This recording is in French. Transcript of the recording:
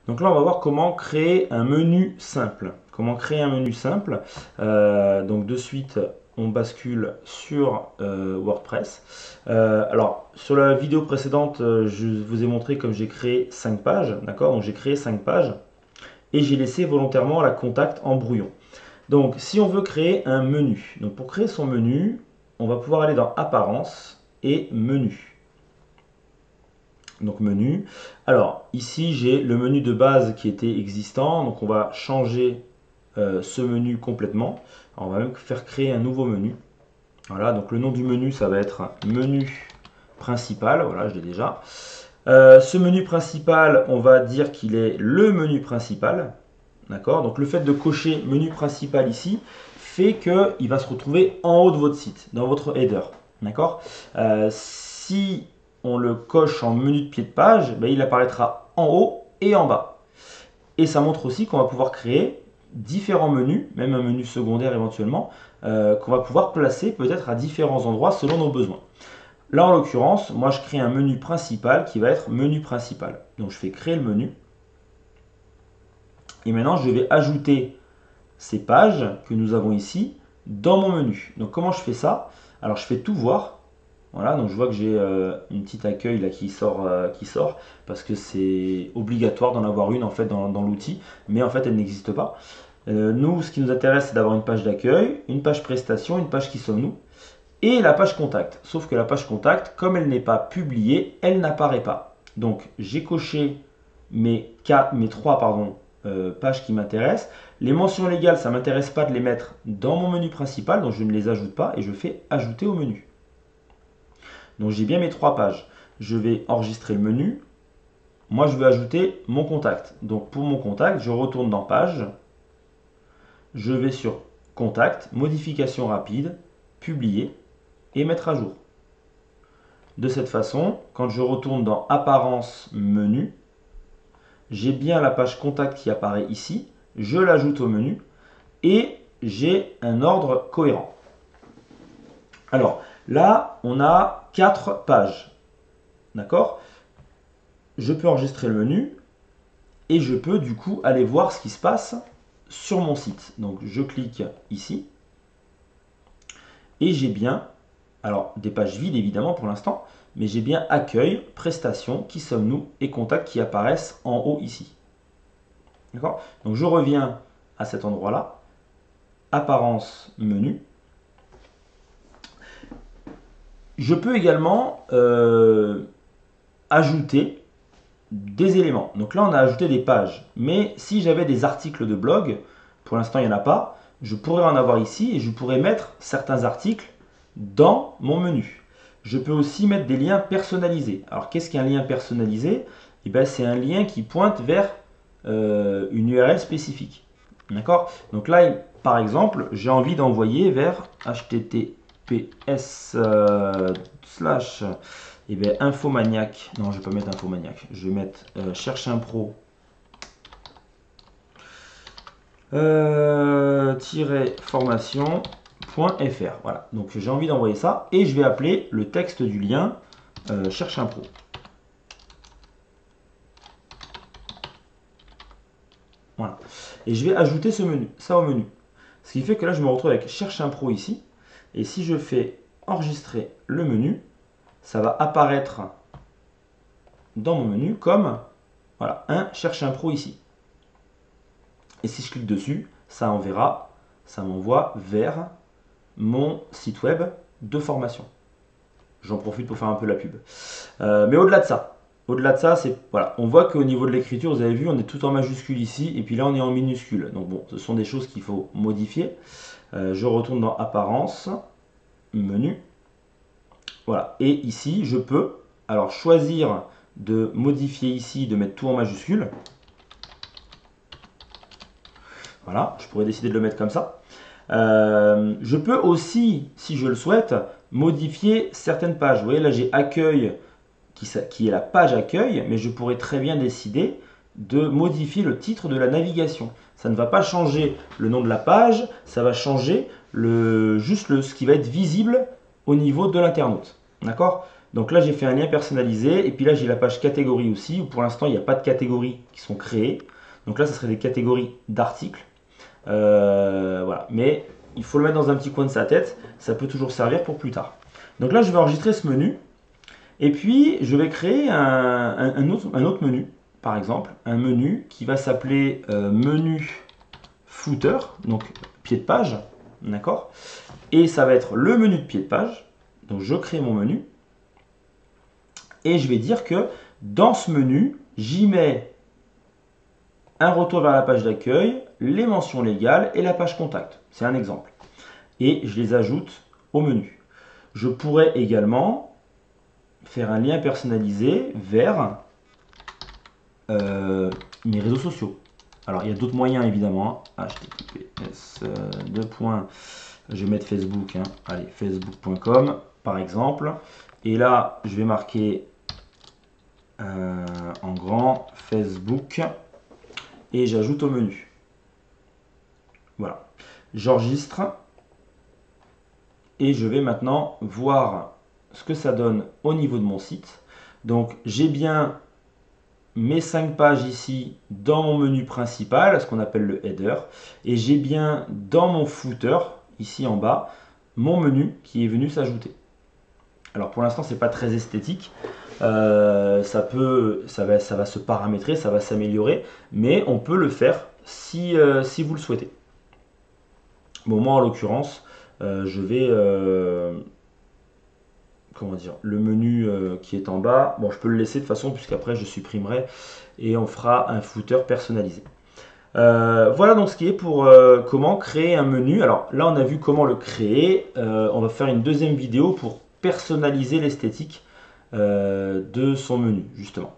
Donc là, on va voir comment créer un menu simple. Comment créer un menu simple. Donc de suite, on bascule sur WordPress. Alors, sur la vidéo précédente, je vous ai montré comme j'ai créé 5 pages. D'accord. Donc j'ai créé 5 pages et j'ai laissé volontairement la contact en brouillon. Donc, si on veut créer un menu, donc pour créer son menu, on va pouvoir aller dans Apparence et Menu. Donc menu. Alors ici j'ai le menu de base qui était existant, donc on va changer ce menu complètement. Alors, on va même faire créer un nouveau menu. Voilà, donc le nom du menu ça va être menu principal, voilà je l'ai déjà. Ce menu principal, on va dire qu'il est le menu principal. D'accord. Donc le fait de cocher menu principal ici fait qu'il va se retrouver en haut de votre site, dans votre header. D'accord. Si on le coche en menu de pied de page, ben, il apparaîtra en haut et en bas. Et ça montre aussi qu'on va pouvoir créer différents menus, même un menu secondaire éventuellement, qu'on va pouvoir placer peut-être à différents endroits selon nos besoins. Là en l'occurrence, moi je crée un menu principal qui va être menu principal. Donc je fais créer le menu. Et maintenant je vais ajouter ces pages que nous avons ici dans mon menu. Donc comment je fais ça? Alors je fais tout voir. Voilà, donc je vois que j'ai une petite accueil là qui sort parce que c'est obligatoire d'en avoir une en fait dans l'outil, mais en fait elle n'existe pas. Nous, ce qui nous intéresse, c'est d'avoir une page d'accueil, une page prestation, une page qui sommes-nous, et la page contact. Sauf que la page contact, comme elle n'est pas publiée, elle n'apparaît pas. Donc j'ai coché mes 3 pages qui m'intéressent. Les mentions légales, ça ne m'intéresse pas de les mettre dans mon menu principal, donc je ne les ajoute pas et je fais ajouter au menu. Donc j'ai bien mes 3 pages. Je vais enregistrer le menu. Moi, je veux ajouter mon contact. Donc pour mon contact, je retourne dans Page. Je vais sur Contact, Modification rapide, Publier et Mettre à jour. De cette façon, quand je retourne dans Apparence, Menu, j'ai bien la page Contact qui apparaît ici. Je l'ajoute au menu et j'ai un ordre cohérent. Alors là, on a 4 pages. D'accord? Je peux enregistrer le menu et je peux du coup aller voir ce qui se passe sur mon site. Donc je clique ici et j'ai bien, alors des pages vides évidemment pour l'instant, mais j'ai bien accueil, prestations, qui sommes-nous et contacts qui apparaissent en haut ici. D'accord? Donc je reviens à cet endroit-là, apparence, menu. Je peux également ajouter des éléments. Donc là, on a ajouté des pages. Mais si j'avais des articles de blog, pour l'instant, il n'y en a pas, je pourrais en avoir ici et je pourrais mettre certains articles dans mon menu. Je peux aussi mettre des liens personnalisés. Alors, qu'est-ce qu'un lien personnalisé? Eh bien, c'est un lien qui pointe vers une URL spécifique. D'accord? Donc là, par exemple, j'ai envie d'envoyer vers https et bien Infomaniac, non je vais pas mettre Infomaniac, je vais mettre cherche un pro formation.fr. Voilà, donc j'ai envie d'envoyer ça et je vais appeler le texte du lien cherche un pro. Voilà, et je vais ajouter ça au menu. Ce qui fait que là je me retrouve avec cherche un pro ici, et si je fais enregistrer le menu, ça va apparaître dans mon menu comme voilà, un cherche un pro ici. Et si je clique dessus, ça m'envoie vers mon site web de formation. J'en profite pour faire un peu la pub. Mais au-delà de ça, c'est voilà, on voit qu'au niveau de l'écriture, vous avez vu, on est tout en majuscule ici, et puis là on est en minuscule. Donc bon, ce sont des choses qu'il faut modifier. Je retourne dans Apparence, Menu. Voilà, et ici, je peux alors choisir de modifier ici, de mettre tout en majuscule. Voilà, je pourrais décider de le mettre comme ça. Je peux aussi, si je le souhaite, modifier certaines pages. Vous voyez, là j'ai accueil qui est la page accueil, mais je pourrais très bien décider de modifier le titre de la navigation. Ça ne va pas changer le nom de la page, ça va changer juste ce qui va être visible au niveau de l'internaute. D'accord? Donc là, j'ai fait un lien personnalisé. Et puis là, j'ai la page catégorie aussi, où pour l'instant, il n'y a pas de catégories qui sont créées. Donc là, ça serait des catégories d'articles. Voilà. Mais il faut le mettre dans un petit coin de sa tête. Ça peut toujours servir pour plus tard. Donc là, je vais enregistrer ce menu. Et puis, je vais créer un autre menu. Par exemple, un menu qui va s'appeler menu footer, donc pied de page. D'accord? Et ça va être le menu de pied de page. Donc je crée mon menu. Et je vais dire que dans ce menu, j'y mets un retour vers la page d'accueil, les mentions légales et la page contact. C'est un exemple. Et je les ajoute au menu. Je pourrais également faire un lien personnalisé vers mes réseaux sociaux. Alors il y a d'autres moyens évidemment. HTTPS je vais mettre Facebook. Allez, facebook.com par exemple. Et là, je vais marquer en grand Facebook et j'ajoute au menu. Voilà. J'enregistre et je vais maintenant voir ce que ça donne au niveau de mon site. Donc j'ai bien mes 5 pages ici dans mon menu principal, ce qu'on appelle le header, et j'ai bien dans mon footer, ici en bas, mon menu qui est venu s'ajouter. Alors pour l'instant, c'est pas très esthétique. Ça va se paramétrer, ça va s'améliorer, mais on peut le faire si vous le souhaitez. Bon, moi en l'occurrence, je vais comment dire, le menu qui est en bas. Bon, je peux le laisser de toute façon puisqu'après je supprimerai et on fera un footer personnalisé. Voilà donc ce qui est pour comment créer un menu. Alors là, on a vu comment le créer. On va faire une deuxième vidéo pour personnaliser l'esthétique de son menu, justement.